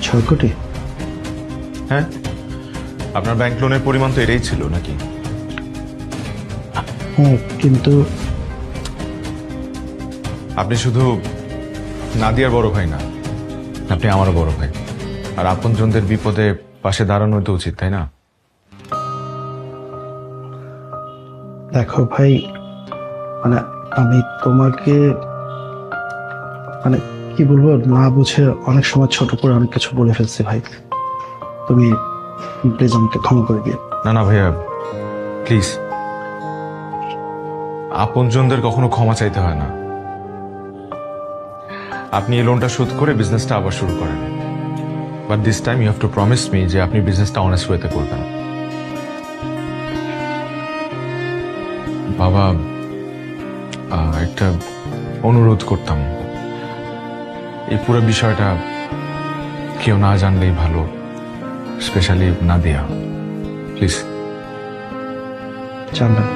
6 কোটি? হ্যাঁ, আপনার ব্যাংক লোনের পরিমাণ তো এটাই ছিল নাকি? হ্যাঁ, কিন্তু আপনি শুধু নাদিয়ার বড় ভাই না, আপনি আমারও বড় ভাই। আর আপনজনদের বিপদে পাশে দাঁড়ানো তো উচিত, তাই না? দেখো ভাই, মানে আমি তোমাকে মানে কি বলবো, না বুঝে অনেক সময় ছোট করে অনেক কিছু বলে ফেলছি ভাই। তুমি প্লিজ আমাকে ক্ষমা করে দিও। না না ভাইয়া, প্লিজ। আপনজনদের কখনো ক্ষমা চাইতে হয় না। আপনি এই লোনটা শোধ করে বিজনেসটা আবার শুরু করেন, but this time you have to promise me যে আপনি বিজনেসটা অনেস্ট ওয়েতে করবেন। বাবা, একটা অনুরোধ করতাম, এই পুরো বিষয়টা কেউ না জানলেই ভালো, স্পেশালি নাদিয়া। প্লিজ। জানবেন।